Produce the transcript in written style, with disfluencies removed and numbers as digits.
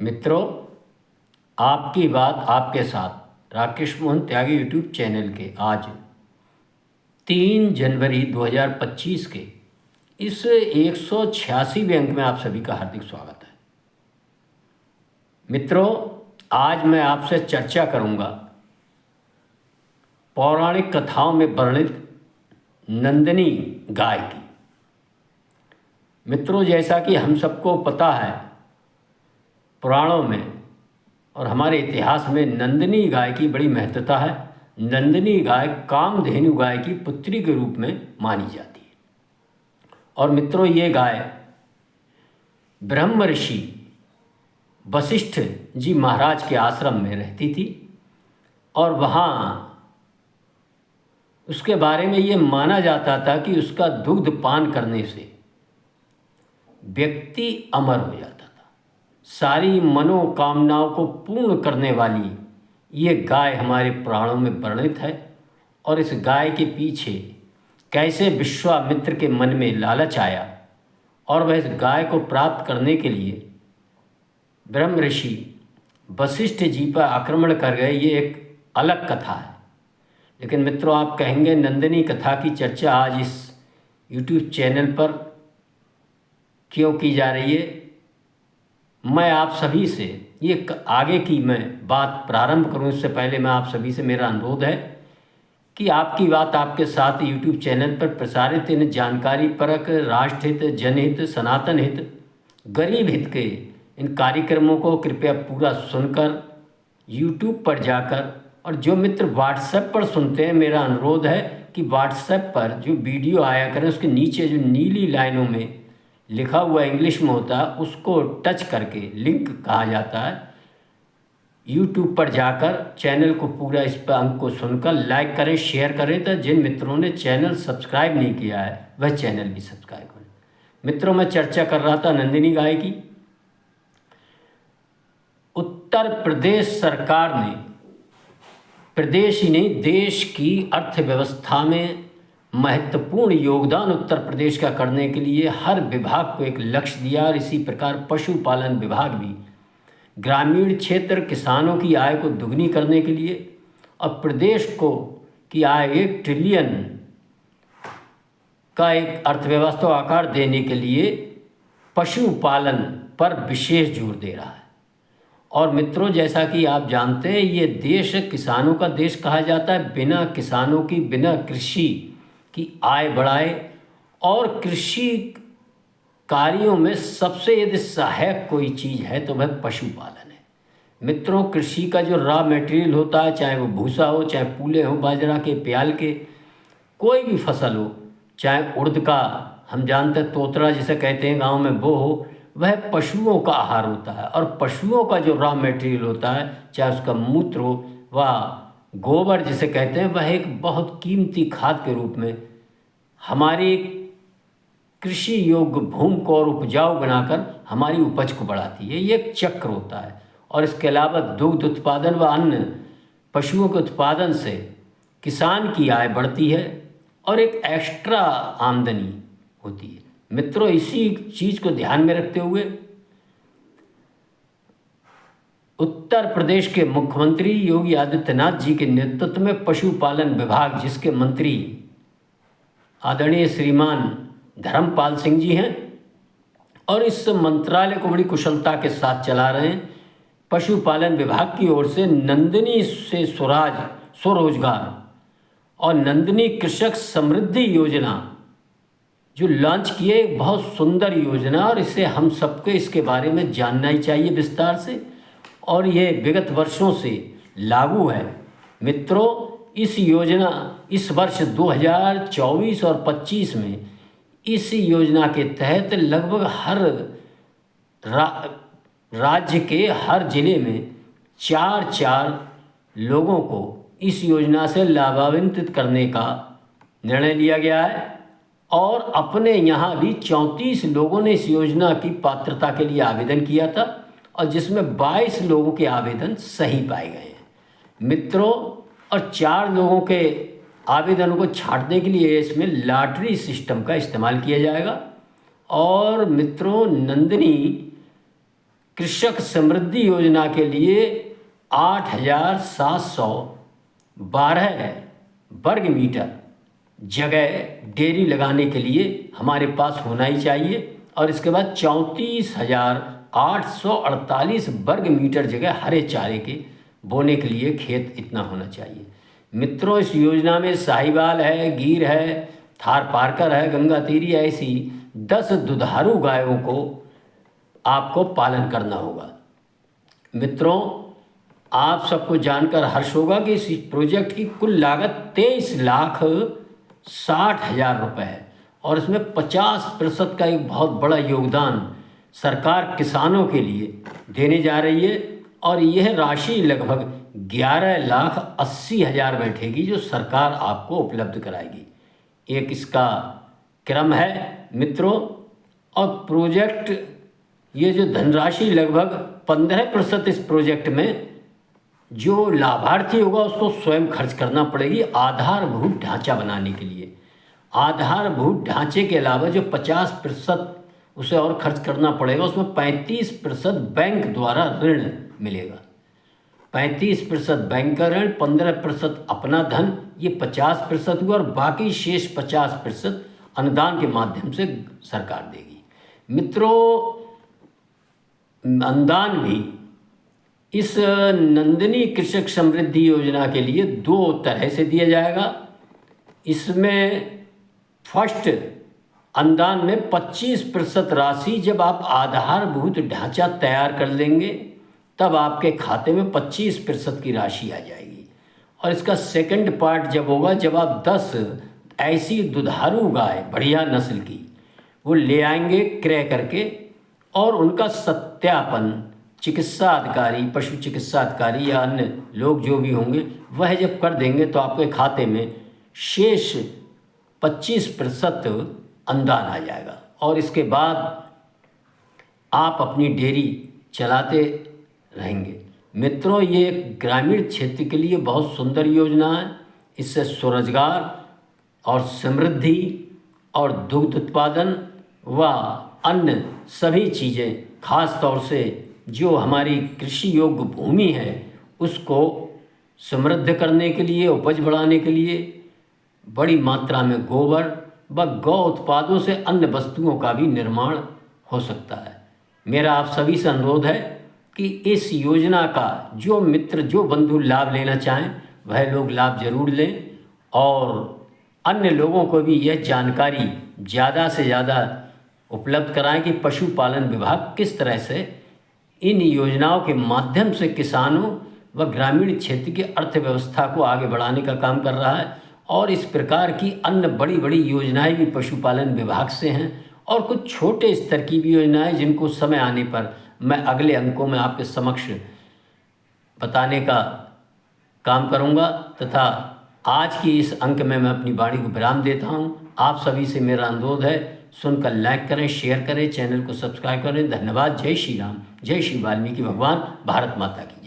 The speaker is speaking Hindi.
मित्रों, आपकी बात आपके साथ राकेश मोहन त्यागी यूट्यूब चैनल के आज 3 जनवरी 2025 के इस 186वें अंक में आप सभी का हार्दिक स्वागत है। मित्रों, आज मैं आपसे चर्चा करूंगा पौराणिक कथाओं में वर्णित नंदिनी गाय की। मित्रों, जैसा कि हम सबको पता है, पुराणों में और हमारे इतिहास में नंदिनी गाय की बड़ी महत्वता है। नंदिनी गाय कामधेनु गाय की पुत्री के रूप में मानी जाती है। और मित्रों, ये गाय ब्रह्म ऋषि वशिष्ठ जी महाराज के आश्रम में रहती थी और वहाँ उसके बारे में ये माना जाता था कि उसका दुग्ध पान करने से व्यक्ति अमर हो जाता था। सारी मनोकामनाओं को पूर्ण करने वाली ये गाय हमारे पुराणों में वर्णित है। और इस गाय के पीछे कैसे विश्वामित्र के मन में लालच आया और वह इस गाय को प्राप्त करने के लिए ब्रह्म ऋषि वशिष्ठ जी पर आक्रमण कर गए, ये एक अलग कथा है। लेकिन मित्रों, आप कहेंगे नंदिनी कथा की चर्चा आज इस YouTube चैनल पर क्यों की जा रही है। मैं आप सभी से ये आगे की मैं बात प्रारंभ करूं, इससे पहले मैं आप सभी से मेरा अनुरोध है कि आपकी बात आपके साथ YouTube चैनल पर प्रसारित इन जानकारी परक, राष्ट्रहित, जनहित, सनातन हित, गरीब हित के इन कार्यक्रमों को कृपया पूरा सुनकर YouTube पर जाकर, और जो मित्र WhatsApp पर सुनते हैं, मेरा अनुरोध है कि WhatsApp पर जो वीडियो आया करें उसके नीचे जो नीली लाइनों में लिखा हुआ इंग्लिश में होता है उसको टच करके, लिंक कहा जाता है, YouTube पर जाकर चैनल को पूरा इस पर अंक को सुनकर लाइक करें, शेयर करें। तो जिन मित्रों ने चैनल सब्सक्राइब नहीं किया है वह चैनल भी सब्सक्राइब करें। मित्रों, मैं चर्चा कर रहा था नंदिनी गाय की। उत्तर प्रदेश सरकार ने प्रदेश ही नहीं देश की अर्थव्यवस्था में महत्वपूर्ण योगदान उत्तर प्रदेश का करने के लिए हर विभाग को एक लक्ष्य दिया। और इसी प्रकार पशुपालन विभाग भी ग्रामीण क्षेत्र किसानों की आय को दुगनी करने के लिए और प्रदेश को की आय 1 ट्रिलियन का एक अर्थव्यवस्था आकार देने के लिए पशुपालन पर विशेष जोर दे रहा है। और मित्रों, जैसा कि आप जानते हैं, ये देश किसानों का देश कहा जाता है। बिना किसानों की, बिना कृषि की आय बढ़ाए और कृषि कार्यों में सबसे यदि सहायक कोई चीज़ है तो वह पशुपालन है। मित्रों, कृषि का जो रॉ मटेरियल होता है, चाहे वो भूसा हो, चाहे पूले हो, बाजरा के, प्याल के, कोई भी फसल हो, चाहे उड़द का, हम जानते हैं तोतरा जिसे कहते हैं गांव में, वो हो, वह पशुओं का आहार होता है। और पशुओं का जो रॉ मटेरियल होता है, चाहे उसका मूत्र हो व गोबर जिसे कहते हैं, वह एक बहुत कीमती खाद के रूप में हमारी कृषि योग्य भूमि को और उपजाऊ बनाकर हमारी उपज को बढ़ाती है। ये एक चक्र होता है। और इसके अलावा दुग्ध उत्पादन व अन्य पशुओं के उत्पादन से किसान की आय बढ़ती है और एक एक्स्ट्रा आमदनी होती है। मित्रों, इसी चीज़ को ध्यान में रखते हुए उत्तर प्रदेश के मुख्यमंत्री योगी आदित्यनाथ जी के नेतृत्व में पशुपालन विभाग, जिसके मंत्री आदरणीय श्रीमान धर्मपाल सिंह जी हैं, और इस मंत्रालय को बड़ी कुशलता के साथ चला रहे हैं। पशुपालन विभाग की ओर से नंदिनी से स्वरोजगार और नंदिनी कृषक समृद्धि योजना जो लॉन्च किए, एक बहुत सुंदर योजना, और इसे हम सबको इसके बारे में जानना ही चाहिए विस्तार से। और ये विगत वर्षों से लागू है। मित्रों, इस योजना इस वर्ष 2024 और 25 में इस योजना के तहत लगभग हर राज्य के हर जिले में 4 लोगों को इस योजना से लाभान्वित करने का निर्णय लिया गया है। और अपने यहाँ भी 34 लोगों ने इस योजना की पात्रता के लिए आवेदन किया था, और जिसमें 22 लोगों के आवेदन सही पाए गए हैं। मित्रों, और 4 लोगों के आवेदनों को छांटने के लिए इसमें लॉटरी सिस्टम का इस्तेमाल किया जाएगा। और मित्रों, नंदिनी कृषक समृद्धि योजना के लिए 8,712 वर्ग मीटर जगह डेयरी लगाने के लिए हमारे पास होना ही चाहिए। और इसके बाद 34,848 वर्ग मीटर जगह हरे चारे के बोने के लिए खेत इतना होना चाहिए। मित्रों, इस योजना में साहिवाल है, गीर है, थार पारकर है, गंगातीरी है, ऐसी 10 दुधारू गायों को आपको पालन करना होगा। मित्रों, आप सबको जानकर हर्ष होगा कि इस प्रोजेक्ट की कुल लागत 23,60,000 रुपये है और इसमें 50% का एक बहुत बड़ा योगदान सरकार किसानों के लिए देने जा रही है। और यह राशि लगभग 11,80,000 बैठेगी जो सरकार आपको उपलब्ध कराएगी। एक इसका क्रम है मित्रों। और प्रोजेक्ट ये जो धनराशि लगभग 15% इस प्रोजेक्ट में जो लाभार्थी होगा उसको स्वयं खर्च करना पड़ेगी आधारभूत ढांचा बनाने के लिए। आधारभूत ढांचे के अलावा जो 50% उसे और खर्च करना पड़ेगा, उसमें 35% बैंक द्वारा ऋण मिलेगा। 35% बैंक का ऋण, 15% अपना धन, ये 50% हुआ और बाकी शेष 50% अनुदान के माध्यम से सरकार देगी। मित्रों, अनुदान भी इस नंदिनी कृषक समृद्धि योजना के लिए 2 तरह से दिया जाएगा। इसमें फर्स्ट अनुदान में 25% राशि जब आप आधारभूत ढांचा तैयार कर लेंगे तब आपके खाते में 25% की राशि आ जाएगी। और इसका सेकंड पार्ट जब होगा जब आप 10 ऐसी दुधारू गाय बढ़िया नस्ल की वो ले आएंगे क्रय करके और उनका सत्यापन चिकित्सा अधिकारी, पशु चिकित्सा अधिकारी या अन्य लोग जो भी होंगे वह जब कर देंगे तो आपके खाते में शेष 25% अनुदान आ जाएगा। और इसके बाद आप अपनी डेयरी चलाते रहेंगे। मित्रों, ये ग्रामीण क्षेत्र के लिए बहुत सुंदर योजना है। इससे स्वरोजगार और समृद्धि और दुग्ध उत्पादन व अन्य सभी चीज़ें, खास तौर से जो हमारी कृषि योग्य भूमि है उसको समृद्ध करने के लिए, उपज बढ़ाने के लिए बड़ी मात्रा में गोबर व गौ उत्पादों से अन्य वस्तुओं का भी निर्माण हो सकता है। मेरा आप सभी से अनुरोध है कि इस योजना का जो मित्र, जो बंधु लाभ लेना चाहें वह लोग लाभ जरूर लें और अन्य लोगों को भी यह जानकारी ज़्यादा से ज़्यादा उपलब्ध कराएं कि पशुपालन विभाग किस तरह से इन योजनाओं के माध्यम से किसानों व ग्रामीण क्षेत्र की अर्थव्यवस्था को आगे बढ़ाने का काम कर रहा है। और इस प्रकार की अन्य बड़ी बड़ी योजनाएं भी पशुपालन विभाग से हैं और कुछ छोटे स्तर की भी योजनाएं जिनको समय आने पर मैं अगले अंकों में आपके समक्ष बताने का काम करूंगा। तथा आज की इस अंक में मैं अपनी वाणी को विराम देता हूं। आप सभी से मेरा अनुरोध है, सुनकर लाइक करें, शेयर करें, चैनल को सब्सक्राइब करें। धन्यवाद। जय श्री राम, जय श्री वाल्मीकि भगवान, भारत माता की।